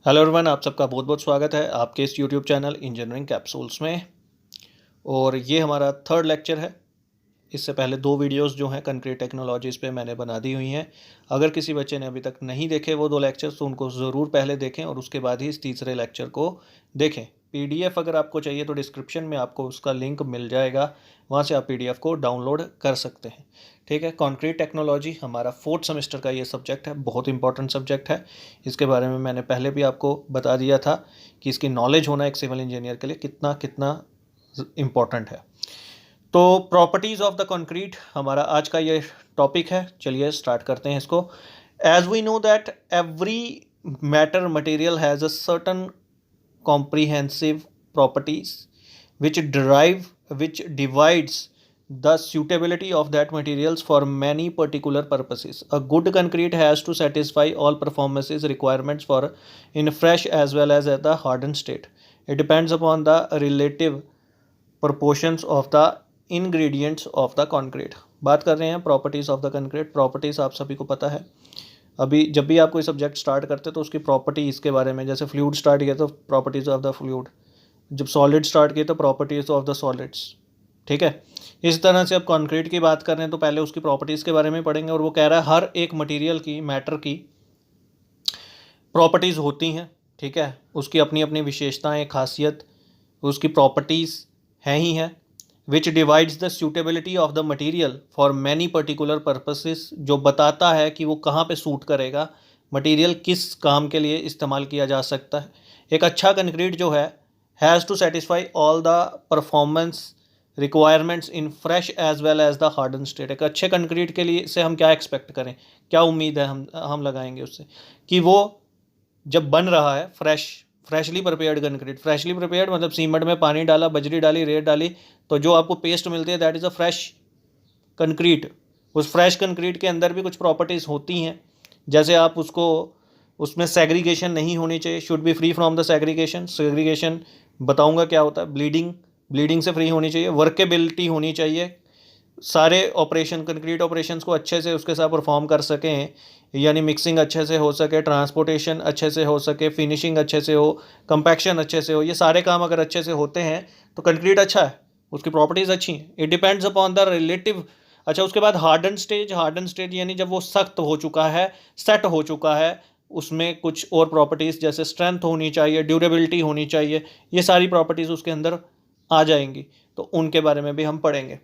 Hello everyone, आप सबका बहुत बहुत स्वागत है आपके इस यूट्यूब चैनल इंजीनियरिंग कैप्सूल्स में। और ये हमारा थर्ड लेक्चर है। इससे पहले दो वीडियोस जो हैं कंक्रीट टेक्नोलॉजीज़ पे मैंने बना दी हुई हैं। अगर किसी बच्चे ने अभी तक नहीं देखे वो दो लेक्चर्स तो उनको ज़रूर पहले देखें और उसके बाद ही इस तीसरे लेक्चर को देखें। पीडीएफ अगर आपको चाहिए तो डिस्क्रिप्शन में आपको उसका लिंक मिल जाएगा, वहाँ से आप पीडीएफ को डाउनलोड कर सकते हैं। ठीक है, कंक्रीट टेक्नोलॉजी हमारा फोर्थ सेमेस्टर का ये सब्जेक्ट है, बहुत इंपॉर्टेंट सब्जेक्ट है। इसके बारे में मैंने पहले भी आपको बता दिया था कि इसकी नॉलेज होना एक सिविल इंजीनियर के लिए कितना कितना इम्पॉर्टेंट है। तो प्रॉपर्टीज़ ऑफ द कंक्रीट हमारा आज का ये टॉपिक है। चलिए स्टार्ट करते हैं इसको। As we know that every matter material has a certain comprehensive properties which divides the suitability of that materials for many particular purposes. A good concrete has to satisfy all performances requirements for in fresh as well as at the hardened state. It depends upon the relative proportions of the ingredients of the concrete. बात कर रहे हैं properties of the concrete. Properties आप सभी को पता है। अभी जब भी आप कोई सब्जेक्ट स्टार्ट करते तो उसकी प्रॉपर्टीज़ के बारे में, जैसे फ्लूइड स्टार्ट किया तो प्रॉपर्टीज़ ऑफ द फ्लूइड, जब सॉलिड स्टार्ट किए तो प्रॉपर्टीज़ ऑफ द सॉलिड्स। ठीक है, इस तरह से अब कंक्रीट की बात कर रहे हैं तो पहले उसकी प्रॉपर्टीज़ के बारे में पढ़ेंगे। और वो कह रहा है हर एक मटेरियल की, मैटर की प्रॉपर्टीज़ होती हैं। ठीक है, उसकी अपनी अपनी विशेषताएँ, खासियत, उसकी प्रॉपर्टीज़ हैं ही हैं। विच divides the suitability of the material for many particular purposes, जो बताता है कि वो कहाँ पे सूट करेगा, मटीरियल किस काम के लिए इस्तेमाल किया जा सकता है। एक अच्छा कंक्रीट जो है has to satisfy all the performance requirements in fresh as well as the harden state. एक अच्छे कंक्रीट के लिए से हम क्या एक्सपेक्ट करें, क्या उम्मीद है हम लगाएंगे उससे, कि वो जब बन रहा है freshly prepared concrete. Freshly prepared मतलब सीमेंट में पानी डाला, बजरी डाली, रेत डाली, तो जो आपको पेस्ट मिलती है that is a fresh concrete. उस फ्रेश कंक्रीट के अंदर भी कुछ प्रॉपर्टीज़ होती हैं, जैसे आप उसको, उसमें सेग्रीगेशन नहीं होनी चाहिए, should be free from the segregation. Segregation बताऊंगा क्या होता है। ब्लीडिंग से फ्री होनी चाहिए। वर्केबिलिटी होनी चाहिए, सारे ऑपरेशन, कंक्रीट ऑपरेशंस को अच्छे से उसके साथ परफॉर्म कर सकें, यानी मिक्सिंग अच्छे से हो सके, ट्रांसपोर्टेशन अच्छे से हो सके, फिनिशिंग अच्छे से हो, कंपैक्शन अच्छे से हो। ये सारे काम अगर अच्छे से होते हैं तो कंक्रीट अच्छा है, उसकी प्रॉपर्टीज़ अच्छी हैं। It depends upon the relative. अच्छा, उसके बाद हार्डन स्टेज। हार्डन स्टेज यानी जब वो सख्त हो चुका है, सेट हो चुका है, उसमें कुछ और प्रॉपर्टीज़ जैसे स्ट्रेंथ होनी चाहिए, ड्यूरेबिलिटी होनी चाहिए, ये सारी प्रॉपर्टीज़ उसके अंदर आ जाएंगी, तो उनके बारे में भी हम पढ़ेंगे।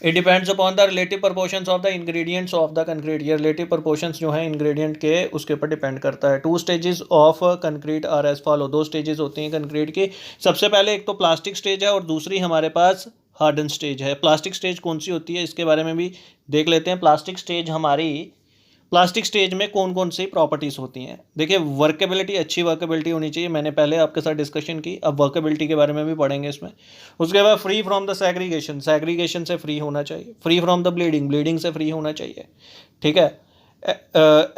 It depends upon the relative proportions of the ingredients of the concrete. ये रिलेटिव प्रपोर्शंस जो हैं इंग्रेडिएंट के, उसके ऊपर डिपेंड करता है। Two stages of concrete are as follow. दो स्टेजेस होती हैं कंक्रीट की। सबसे पहले एक तो प्लास्टिक स्टेज है और दूसरी हमारे पास हार्डन स्टेज है। प्लास्टिक स्टेज कौन सी होती है इसके बारे में भी देख लेते हैं। प्लास्टिक स्टेज में कौन कौन सी प्रॉपर्टीज़ होती हैं। देखिए, वर्केबिलिटी, अच्छी वर्केबिलिटी होनी चाहिए, मैंने पहले आपके साथ डिस्कशन की। अब वर्केबिलिटी के बारे में भी पढ़ेंगे इसमें। उसके बाद फ्री फ्रॉम द सेग्रीगेशन से फ्री होना चाहिए। फ्री फ्रॉम द ब्लीडिंग से फ्री होना चाहिए। ठीक है।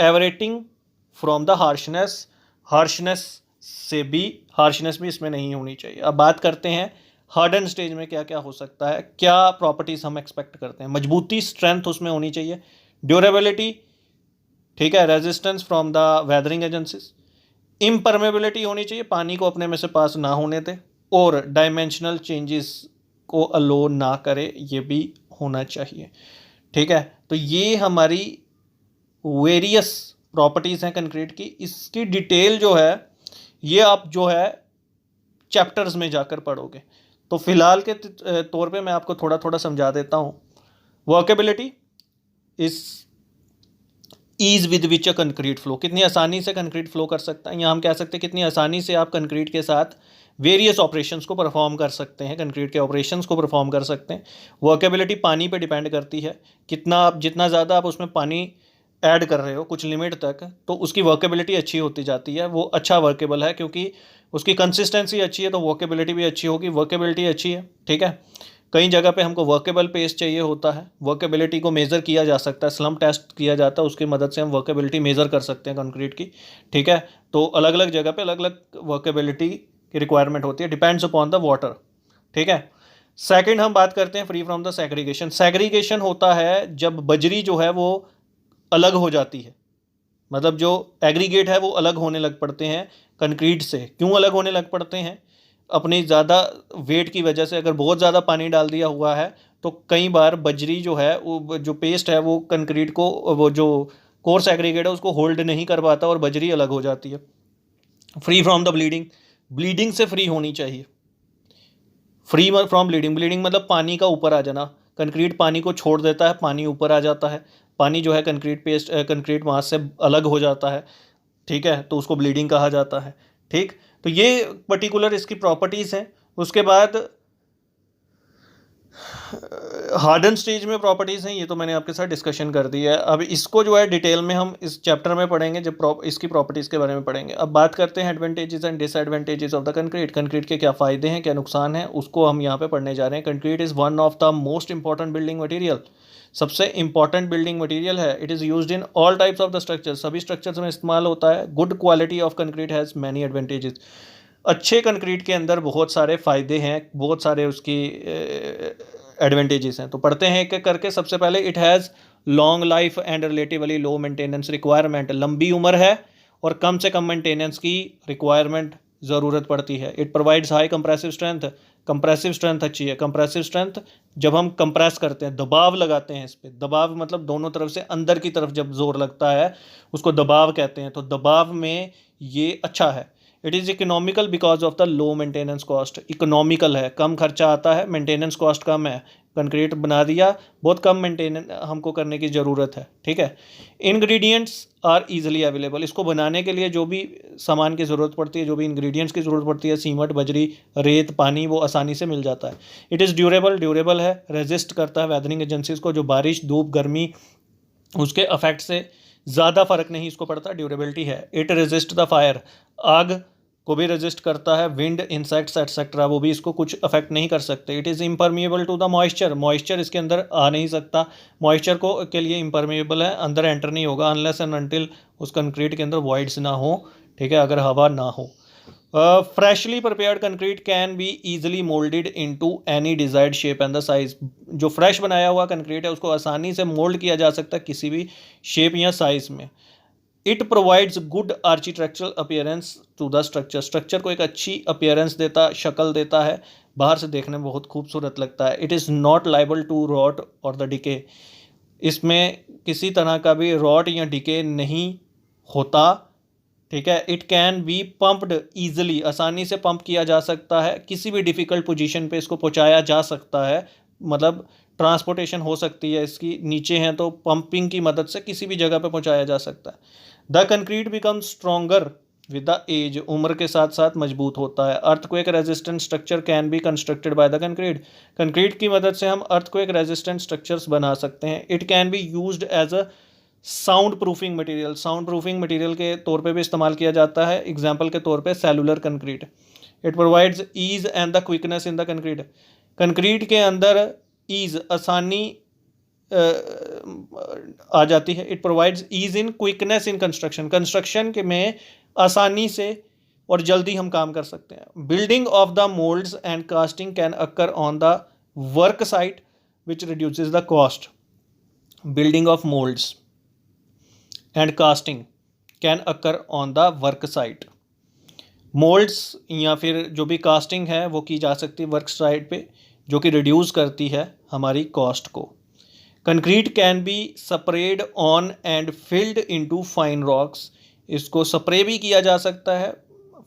एवरेटिंग फ्रॉम द हार्शनेस हार्शनेस भी इसमें नहीं होनी चाहिए। अब बात करते हैं हार्डन स्टेज में क्या क्या हो सकता है, क्या प्रॉपर्टीज़ हम एक्सपेक्ट करते हैं। मजबूती, स्ट्रेंथ उसमें होनी चाहिए। ड्यूरेबिलिटी, ठीक है, resistance from the weathering agencies. इम्परमेबिलिटी होनी चाहिए, पानी को अपने में से पास ना होने दे, और डायमेंशनल चेंजेस को अलो ना करे, ये भी होना चाहिए। ठीक है, तो ये हमारी वेरियस प्रॉपर्टीज़ हैं कंक्रीट की। इसकी डिटेल जो है ये आप जो है चैप्टर्स में जाकर पढ़ोगे। तो फिलहाल के तौर पे मैं आपको थोड़ा थोड़ा समझा देता हूँ। Workability is ease with which a concrete flow, कितनी आसानी से कंक्रीट फ्लो कर सकता है, या हम कह सकते हैं कितनी आसानी से आप कंक्रीट के साथ वेरियस ऑपरेशंस को परफॉर्म कर सकते हैं, कंक्रीट के ऑपरेशंस को परफॉर्म कर सकते हैं। वर्केबिलिटी पानी पे डिपेंड करती है, कितना आप, जितना ज़्यादा आप उसमें पानी ऐड कर रहे हो कुछ लिमिट तक, तो उसकी वर्केबिलिटी अच्छी होती जाती है, वो अच्छा वर्केबल है, क्योंकि उसकी कंसिस्टेंसी अच्छी है तो वर्केबिलिटी भी अच्छी होगी। वर्केबिलिटी अच्छी है, ठीक है। कई जगह पे हमको वर्केबल पेस्ट चाहिए होता है, वर्केबिलिटी को मेज़र किया जा सकता है, स्लम्प टेस्ट किया जाता है, उसकी मदद से हम वर्केबिलिटी मेज़र कर सकते हैं कंक्रीट की। ठीक है, तो अलग अलग जगह पे अलग अलग वर्केबिलिटी की रिक्वायरमेंट होती है, डिपेंड्स अपॉन द वाटर। ठीक है। सेकंड हम बात करते हैं free from the segregation. Segregation होता है जब बजरी जो है वो अलग हो जाती है, मतलब जो एग्रीगेट है वो अलग होने लग पड़ते हैं कंक्रीट से। क्यों अलग होने लग पड़ते हैं? अपनी ज़्यादा वेट की वजह से। अगर बहुत ज़्यादा पानी डाल दिया हुआ है तो कई बार बजरी जो है, वो जो पेस्ट है वो कंक्रीट को, वो जो कोर्स एग्रीगेट है उसको होल्ड नहीं कर पाता और बजरी अलग हो जाती है। Free from the bleeding, bleeding से फ्री होनी चाहिए। फ्री फ्रॉम ब्लीडिंग, ब्लीडिंग मतलब पानी का ऊपर आ जाना। कंक्रीट पानी को छोड़ देता है, पानी ऊपर आ जाता है, पानी जो है कंक्रीट पेस्ट कंक्रीट मास से अलग हो जाता है, ठीक है, तो उसको ब्लीडिंग कहा जाता है। ठीक, तो ये पर्टिकुलर इसकी प्रॉपर्टीज़ हैं। उसके बाद हार्डन स्टेज में प्रॉपर्टीज़ हैं, ये तो मैंने आपके साथ डिस्कशन कर दी है। अब इसको जो है डिटेल में हम इस चैप्टर में पढ़ेंगे, जब इसकी प्रॉपर्टीज़ के बारे में पढ़ेंगे। अब बात करते हैं advantages and disadvantages of the concrete. Concrete के क्या फ़ायदे हैं, क्या नुकसान हैं, उसको हम यहाँ पे पढ़ने जा रहे हैं। Concrete is one of the most important building material, सबसे इंपॉर्टेंट बिल्डिंग मटीरियल है। It is used in all types of the structure, सभी स्ट्रक्चर्स में इस्तेमाल होता है। Good quality of concrete has many advantages, अच्छे कंक्रीट के अंदर बहुत सारे फ़ायदे हैं, बहुत सारे उसकी एडवांटेजेस हैं। तो पढ़ते हैं एक एक करके। सबसे पहले, it has long life and relatively low maintenance requirement, लंबी उम्र है और कम से कम मेंटेनेंस की रिक्वायरमेंट ज़रूरत पड़ती है। It provides high compressive strength, compressive strength अच्छी है। कंप्रेसिव स्ट्रेंथ, जब हम कंप्रेस करते हैं, दबाव लगाते हैं इस पर, दबाव मतलब दोनों तरफ से अंदर की तरफ जब जोर लगता है उसको दबाव कहते हैं, तो दबाव में ये अच्छा है। It is economical because of the low maintenance cost, economical है, कम खर्चा आता है, मेंटेनेंस कॉस्ट कम है। कंक्रीट बना दिया, बहुत कम मेंटेनेंस हमको करने की ज़रूरत है, ठीक है। इंग्रेडिएंट्स आर इजीली अवेलेबल, इसको बनाने के लिए जो भी सामान की ज़रूरत पड़ती है, जो भी इंग्रेडिएंट्स की ज़रूरत पड़ती है, सीमेंट, बजरी, रेत, पानी, वो आसानी से मिल जाता है। इट इज़ ड्यूरेबल, ड्यूरेबल है, रेजिस्ट करता है वेदरिंग एजेंसीज को, जो बारिश, धूप, गर्मी, उसके अफेक्ट से ज़्यादा फर्क नहीं इसको पड़ता, ड्यूरेबिलिटी है। इट रेजिस्ट द फायर, आग को भी रेजिस्ट करता है, विंड, इंसेक्ट्स एटसेट्रा, वो भी इसको कुछ अफेक्ट नहीं कर सकते। It is impermeable to the moisture, moisture इसके अंदर आ नहीं सकता, मॉइस्चर को के लिए इम्परमिएबल है, अंदर एंटर नहीं होगा अनलेस एंड अनटिल उस कंक्रीट के अंदर वॉइड्स ना हो, ठीक है, अगर हवा ना हो। Freshly prepared concrete can be easily moulded into any desired shape and the size, जो फ्रेश बनाया हुआ कंक्रीट है उसको आसानी से मोल्ड किया जा सकता है किसी भी शेप या साइज में। It provides good architectural appearance to the structure, structure को एक अच्छी अपीयरेंस देता, शक्ल देता है, बाहर से देखने में बहुत खूबसूरत लगता है। It is not liable to rot और द डिके, इसमें किसी तरह का भी रॉट या डिके नहीं होता, ठीक है। It can B pumped easily, आसानी से पंप किया जा सकता है, किसी भी डिफ़िकल्ट पोजीशन पे इसको पहुंचाया जा सकता है, मतलब ट्रांसपोर्टेशन हो सकती है इसकी, नीचे हैं तो पंपिंग की मदद से किसी भी जगह पे पहुंचाया जा सकता है। The concrete becomes stronger with the age, उम्र के साथ साथ मजबूत होता है। Earthquake resistant structure can be constructed by the concrete, concrete की मदद से हम अर्थक्वेक रेजिस्टेंट स्ट्रक्चर्स बना सकते हैं। It can be used as a sound proofing material, sound proofing material के तौर पे भी इस्तेमाल किया जाता है, एग्जांपल के तौर पे cellular concrete. It provides ease and the quickness in the concrete, concrete के अंदर ईज, आसानी आ जाती है। It provides ease in quickness in construction, construction के में आसानी से और जल्दी हम काम कर सकते हैं। Building of the moulds and casting can occur on the work site which reduces the cost, building of moulds and casting can occur on the work site, moulds या फिर जो भी कास्टिंग है वो की जा सकती है वर्क साइट पे, जो कि रिड्यूस करती है हमारी कॉस्ट को। Concrete can be spread on and filled into fine rocks, इसको स्प्रे भी किया जा सकता है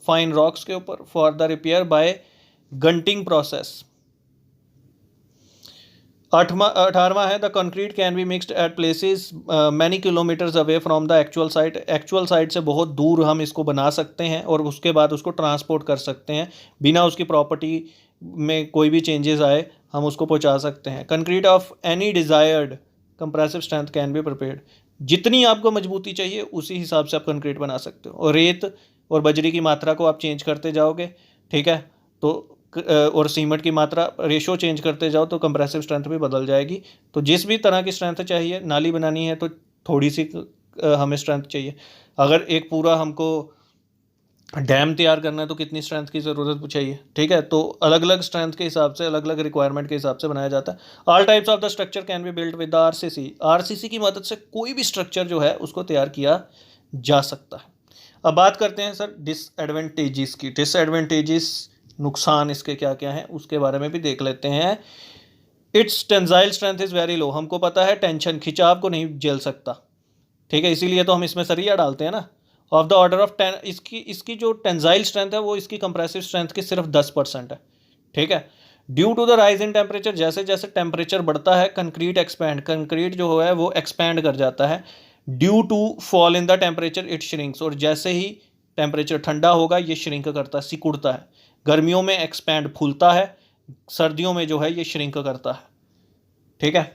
फाइन रॉक्स के ऊपर for the repair by guniting process. 18वां है, the concrete can be mixed at places many kilometres away from the actual site, actual site से बहुत दूर हम इसको बना सकते हैं और उसके बाद उसको ट्रांसपोर्ट कर सकते हैं, बिना उसकी प्रॉपर्टी में कोई भी चेंजेस आए हम उसको पहुंचा सकते हैं। Concrete of any desired compressive strength can be prepared, जितनी आपको मजबूती चाहिए उसी हिसाब से आप कंक्रीट बना सकते हो, और रेत और बजरी की मात्रा को आप चेंज करते जाओगे, ठीक है, तो और सीमेंट की मात्रा रेशो चेंज करते जाओ तो कंप्रेसिव स्ट्रेंथ भी बदल जाएगी। तो जिस भी तरह की स्ट्रेंथ चाहिए, नाली बनानी है तो थोड़ी सी हमें स्ट्रेंथ चाहिए, अगर एक पूरा हमको डैम तैयार करना है तो कितनी स्ट्रेंथ की ज़रूरत चाहिए, ठीक है। तो अलग अलग स्ट्रेंथ के हिसाब से, अलग अलग रिक्वायरमेंट के हिसाब से बनाया जाता है। All types of the structure can be built with the RCC, RCC की मदद से कोई भी स्ट्रक्चर जो है उसको तैयार किया जा सकता है। अब बात करते हैं सर डिसएडवांटेजेस की। डिसएडवांटेजेस, नुकसान इसके क्या क्या हैं उसके बारे में भी देख लेते हैं। It's tensile strength is very low. हमको पता है टेंशन, खिंचाव को नहीं झेल सकता, ठीक है, इसीलिए तो हम इसमें सरिया डालते हैं ना। ऑफ द ऑर्डर ऑफ 10, इसकी इसकी जो टेंसाइल स्ट्रेंथ है वो इसकी कंप्रेसिव स्ट्रेंथ की सिर्फ 10% है, ठीक है। Due to the rise in temperature, जैसे जैसे टेम्परेचर बढ़ता है कंक्रीट एक्सपैंड, कंक्रीट जो है वो एक्सपैंड कर जाता है। Due to fall in the temperature it shrinks, और जैसे ही टेम्परेचर ठंडा होगा ये श्रिंक करता है, सिकुड़ता है। गर्मियों में एक्सपैंड, फूलता है, सर्दियों में जो है ये श्रिंक करता है, ठीक है।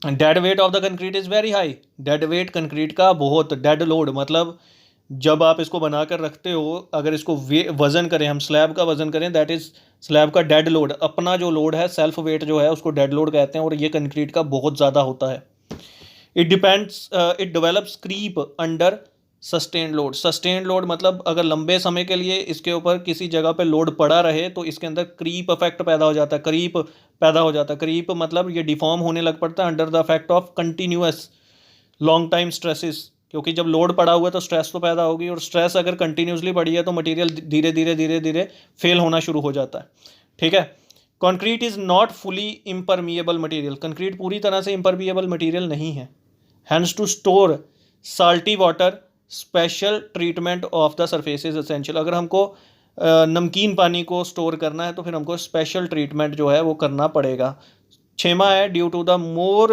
Dead weight of the concrete is very high. Dead weight concrete का बहुत, डेड लोड मतलब जब आप इसको बनाकर रखते हो, अगर इसको वज़न करें, हम स्लैब का वज़न करें, दैट इज़ स्लैब का डेड लोड, अपना जो लोड है, सेल्फ वेट जो है उसको डेड लोड कहते हैं, और ये कंक्रीट का बहुत ज़्यादा होता है। It develops creep under sustained load. Sustained load मतलब अगर लंबे समय के लिए इसके ऊपर किसी जगह पे लोड पड़ा रहे तो इसके अंदर क्रीप इफेक्ट पैदा हो जाता है, क्रीप पैदा हो जाता है। क्रीप मतलब ये डिफॉर्म होने लग पड़ता है under the effect of continuous long time stresses, क्योंकि जब लोड पड़ा हुआ है तो स्ट्रेस तो पैदा होगी, और स्ट्रेस अगर कंटिन्यूसली बढ़ी है तो मटेरियल धीरे धीरे धीरे धीरे फेल होना शुरू हो जाता है, ठीक है। Concrete is not fully impermeable material. Concrete पूरी तरह से इम्परमिएबल मटेरियल नहीं है। Hence to store salty water special treatment of the surface is essential. अगर हमको नमकीन पानी को स्टोर करना है तो फिर हमको स्पेशल ट्रीटमेंट जो है वो करना पड़ेगा। छेमा है due to the more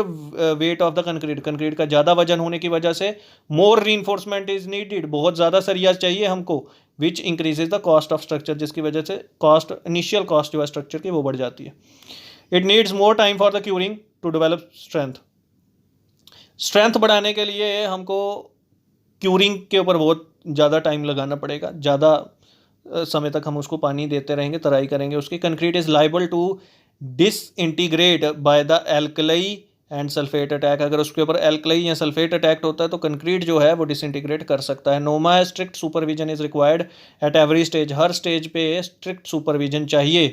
weight of the concrete. Concrete का ज़्यादा वजन होने की वजह से मोर रीइंफोर्समेंट इज नीडेड, बहुत ज़्यादा सरिया चाहिए हमको, विच increases the cost of structure, जिसकी वजह से कॉस्ट, इनिशियल कॉस्ट जो है स्ट्रक्चर की वो बढ़ जाती है। It needs more time for the curing to develop strength. Strength बढ़ाने के लिए हमको क्यूरिंग के ऊपर बहुत ज़्यादा टाइम लगाना पड़ेगा, ज़्यादा समय तक हम उसको पानी देते रहेंगे, तराई करेंगे उसकी। Concrete is liable to disintegrate by the alkali and sulphate attack. अगर उसके ऊपर एल्कली या सल्फेट अटैक होता है तो कंक्रीट जो है वो डिसइंटीग्रेट कर सकता है। नोमा है strict supervision is required at every stage. Her stage पे स्ट्रिक्ट सुपरविजन चाहिए।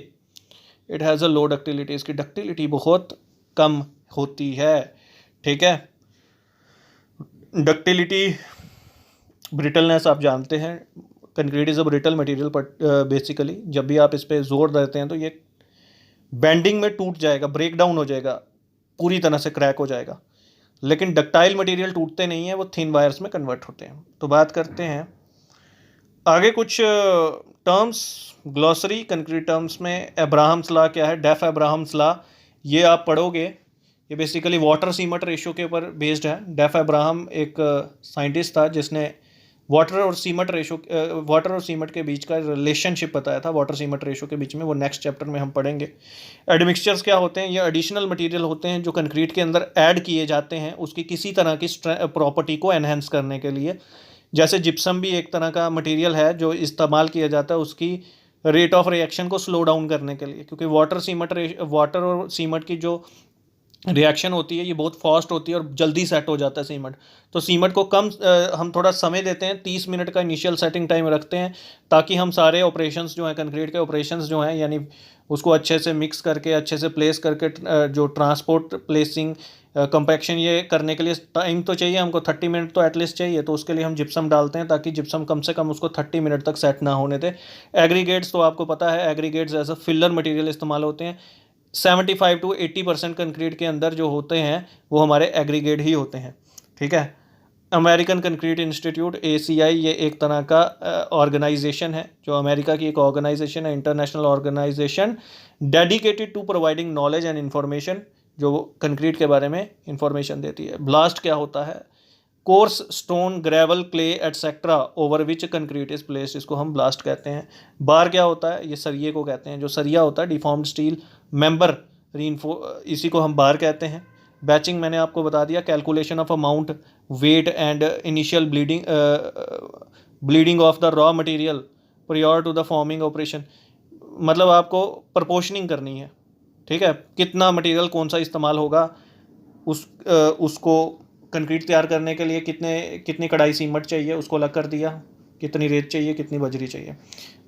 It has a low ductility, इसकी डक्टिलिटी बहुत कम होती है, ठीक है। डक्टिलिटी, ब्रिटलनेस आप जानते हैं, concrete is a brittle material, but basically जब भी आप इस पर जोर देते हैं तो ये बेंडिंग में टूट जाएगा, ब्रेक डाउन हो जाएगा, पूरी तरह से क्रैक हो जाएगा। लेकिन डक्टाइल मटेरियल टूटते नहीं हैं, वो थिन वायर्स में कन्वर्ट होते हैं। तो बात करते हैं आगे कुछ टर्म्स, ग्लॉसरी कंक्रीट टर्म्स में। अब्राहम्स लॉ क्या है? डेफ अब्राहम्स लॉ, ये आप पढ़ोगे, ये बेसिकली वाटर सीमेंट रेशियो के ऊपर बेस्ड है। डेफ अब्राहम एक साइंटिस्ट था जिसने वाटर और सीमेंट रेशियो, वाटर और सीमेंट के बीच का रिलेशनशिप बताया था, वाटर सीमेंट रेशियो के बीच में, वो नेक्स्ट चैप्टर में हम पढ़ेंगे। एडमिक्सचर्स क्या होते हैं? ये एडिशनल मटेरियल होते हैं जो कंक्रीट के अंदर ऐड किए जाते हैं उसकी किसी तरह की प्रॉपर्टी को एनहेंस करने के लिए। जैसे जिप्सम भी एक तरह का मटेरियल है जो इस्तेमाल किया जाता है उसकी रेट ऑफ रिएक्शन को स्लो डाउन करने के लिए, क्योंकि वाटर और सीमेंट की जो रिएक्शन होती है ये बहुत फास्ट होती है और जल्दी सेट हो जाता है सीमेंट। तो सीमेंट को कम हम थोड़ा समय देते हैं, 30 मिनट का इनिशियल सेटिंग टाइम रखते हैं, ताकि हम सारे ऑपरेशंस जो हैं, कंक्रीट के ऑपरेशंस जो हैं, यानी उसको अच्छे से मिक्स करके, अच्छे से प्लेस करके, जो ट्रांसपोर्ट, प्लेसिंग, कंपैक्शन, ये करने के लिए टाइम तो चाहिए हमको, 30 मिनट तो एटलीस्ट चाहिए। तो उसके लिए हम जिप्सम डालते हैं ताकि जिप्सम कम से कम उसको 30 मिनट तक सेट ना होने दे। एग्रीगेट्स तो आपको पता है, aggregates as a filler material इस्तेमाल होते हैं। 75 to 80% कंक्रीट के अंदर जो होते हैं वो हमारे एग्रीगेट ही होते हैं, ठीक है। अमेरिकन कंक्रीट इंस्टीट्यूट, ACI, ये एक तरह का ऑर्गेनाइजेशन है, जो अमेरिका की एक ऑर्गेनाइजेशन है, international organization dedicated to providing knowledge and information, जो कंक्रीट के बारे में इंफॉर्मेशन देती है। ब्लास्ट क्या होता है? Course stone, gravel, clay etcetera over which concrete is placed, इसको हम ब्लास्ट कहते हैं। बार क्या होता है? ये सरिये को कहते हैं, जो सरिया होता है डिफॉर्म्ड स्टील मेंबर इसी को हम बार कहते हैं। बैचिंग मैंने आपको बता दिया, calculation of amount, weight and initial bleeding of the raw material prior to the forming operation, मतलब आपको प्रपोर्शनिंग करनी है, ठीक है, कितना मटेरियल कौन सा इस्तेमाल होगा, उसको कंक्रीट तैयार करने के लिए कितनी कढ़ाई सीमेंट चाहिए उसको अलग कर दिया, कितनी रेत चाहिए, कितनी बजरी चाहिए।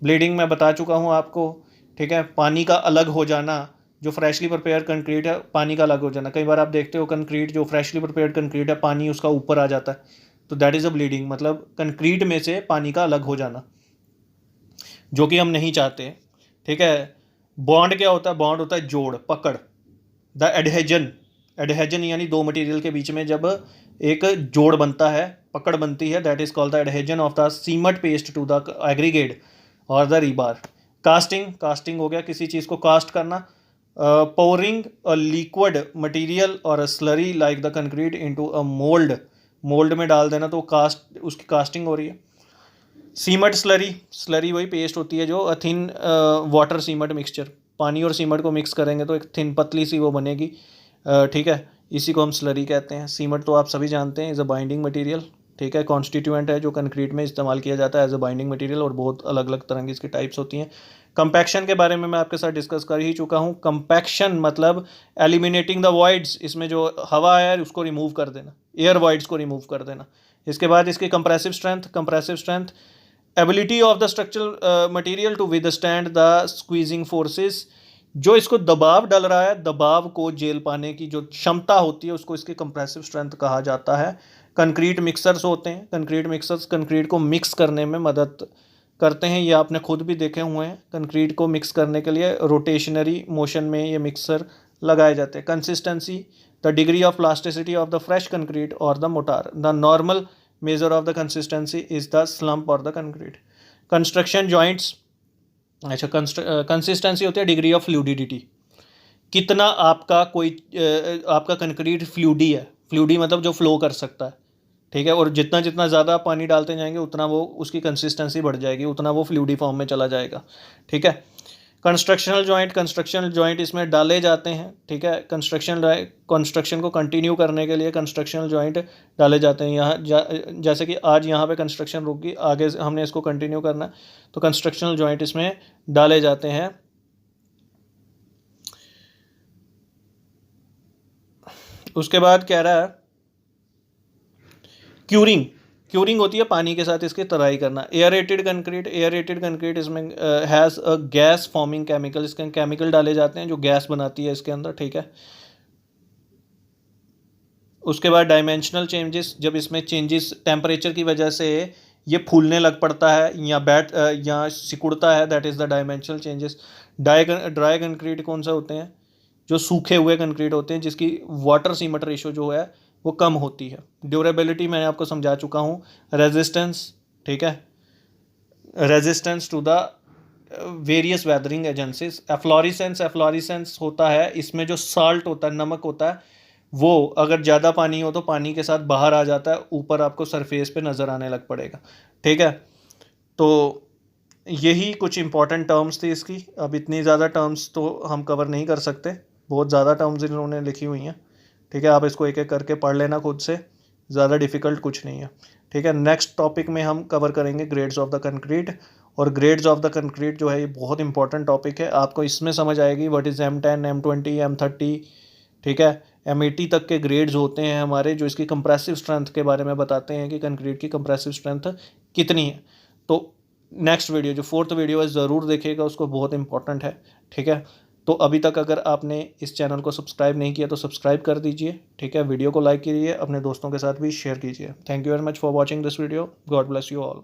ब्लीडिंग मैं बता चुका हूँ आपको, ठीक है। पानी का अलग हो जाना, जो फ्रेशली प्रिपेयर कंक्रीट है पानी का अलग हो जाना। कई बार आप देखते हो कंक्रीट, जो फ्रेशली प्रिपेयर्ड कंक्रीट है, पानी उसका ऊपर आ जाता है, तो दैट इज़ अ ब्लीडिंग, मतलब कंक्रीट में से पानी का अलग हो जाना, जो कि हम नहीं चाहते। ठीक है। बॉन्ड क्या होता है? बॉन्ड होता है जोड़, पकड़। द एडहेजन, एडहेजन यानी दो मटेरियल के बीच में जब एक जोड़ बनता है, पकड़ बनती है, that is called the adhesion of the cement paste to the aggregate और द रीबार। कास्टिंग, कास्टिंग हो गया किसी चीज़ को कास्ट करना। पोरिंग अ लिक्विड मटेरियल और a slurry like the concrete into a mould, mould में डाल देना, तो कास्ट, उसकी कास्टिंग हो रही है। सीमेंट स्लरी, स्लरी वही पेस्ट होती है जो थिन वाटर सीमेंट मिक्सचर, पानी और सीमेंट को मिक्स करेंगे तो एक थिन पतली सी वो बनेगी। ठीक है, इसी को हम स्लरी कहते हैं। सीमेंट तो आप सभी जानते हैं इज़ अ बाइंडिंग मटेरियल। ठीक है, कॉन्स्टिट्यूएंट है जो कंक्रीट में इस्तेमाल किया जाता है एज अ बाइंडिंग मटेरियल, और बहुत अलग अलग तरह की इसकी टाइप्स होती हैं। कंपैक्शन के बारे में मैं आपके साथ डिस्कस कर ही चुका हूँ। कंपैक्शन मतलब एलिमिनेटिंग द वॉइड्स, इसमें जो हवा है उसको रिमूव कर देना, एयर वॉइड्स को रिमूव कर देना। इसके बाद इसकी compressive strength, compressive strength ability of the structural material to withstand the squeezing forces, जो इसको दबाव डल रहा है, दबाव को झेल पाने की जो क्षमता होती है उसको इसकी कंप्रेसिव स्ट्रेंथ कहा जाता है। कंक्रीट मिक्सर्स होते हैं, कंक्रीट मिक्सर्स कंक्रीट को मिक्स करने में मदद करते हैं, ये आपने खुद भी देखे हुए हैं। कंक्रीट को मिक्स करने के लिए रोटेशनरी मोशन में ये मिक्सर लगाए जाते हैं। Consistency, the degree of plasticity of the fresh concrete और the mortar, the normal measure of the consistency is the slump और द कंक्रीट। कंस्ट्रक्शन जॉइंट्स, अच्छा, कंसिस्टेंसी होती है डिग्री ऑफ फ्लूडिडिटी, कितना आपका कोई आपका कंक्रीट फ्लूडी है, फ्लूडी मतलब जो फ्लो कर सकता है। ठीक है, और जितना जितना ज़्यादा पानी डालते जाएंगे उतना वो उसकी कंसिस्टेंसी बढ़ जाएगी, उतना वो फ्लूडी फॉर्म में चला जाएगा। ठीक है। कंस्ट्रक्शनल जॉइंट, कंस्ट्रक्शनल जॉइंट इसमें डाले जाते हैं। ठीक है, कंस्ट्रक्शन को कंटिन्यू करने के लिए कंस्ट्रक्शनल जॉइंट डाले जाते हैं। जैसे कि आज यहाँ पे कंस्ट्रक्शन रुक गई, आगे हमने इसको कंटिन्यू करना है, तो कंस्ट्रक्शनल जॉइंट इसमें डाले जाते हैं। उसके बाद कह रहा है क्यूरिंग, क्यूरिंग होती है पानी के साथ इसकी तराई करना। एयरेटेड कंक्रीट, एयरेटेड कंक्रीट इसमें has a gas forming chemical, इसके केमिकल डाले जाते हैं जो गैस बनाती है इसके अंदर। ठीक है। उसके बाद डायमेंशनल चेंजेस, जब इसमें चेंजेस टेम्परेचर की वजह से ये फूलने लग पड़ता है या सिकुड़ता है, that is the dimensional changes. Dry concrete कौन सा होते हैं? जो सूखे हुए कंक्रीट होते हैं जिसकी वाटर सीमेंट रेशो जो है वो कम होती है। ड्यूरेबिलिटी मैंने आपको समझा चुका हूँ। रेजिस्टेंस, ठीक है, resistance to the various weathering agencies. Efflorescence, efflorescence होता है इसमें जो साल्ट होता है, नमक होता है, वो अगर ज़्यादा पानी हो तो पानी के साथ बाहर आ जाता है, ऊपर आपको सरफेस पे नज़र आने लग पड़ेगा। ठीक है, तो यही कुछ इंपॉर्टेंट टर्म्स थी इसकी। अब इतनी ज़्यादा टर्म्स तो हम कवर नहीं कर सकते, बहुत ज़्यादा टर्म्स इन्होंने लिखी हुई हैं। ठीक है, आप इसको एक एक करके पढ़ लेना खुद से, ज़्यादा डिफ़िकल्ट कुछ नहीं है। ठीक है, नेक्स्ट टॉपिक में हम कवर करेंगे ग्रेड्स ऑफ द कंक्रीट, और ग्रेड्स ऑफ द कंक्रीट जो है ये बहुत इंपॉर्टेंट टॉपिक है। आपको इसमें समझ आएगी what is M10, M20, M30, ठीक है, M80 तक के ग्रेड्स होते हैं हमारे, जो इसकी कंप्रेसिव स्ट्रेंथ के बारे में बताते हैं कि कंक्रीट की कंप्रेसिव स्ट्रेंथ कितनी है। तो नेक्स्ट वीडियो, जो 4th वीडियो है, ज़रूर देखिएगा, उसको बहुत इंपॉर्टेंट है। ठीक है, तो अभी तक अगर आपने इस चैनल को सब्सक्राइब नहीं किया तो सब्सक्राइब कर दीजिए। ठीक है, वीडियो को लाइक कीजिए, अपने दोस्तों के साथ भी शेयर कीजिए। Thank you very much for watching this video. God bless you all.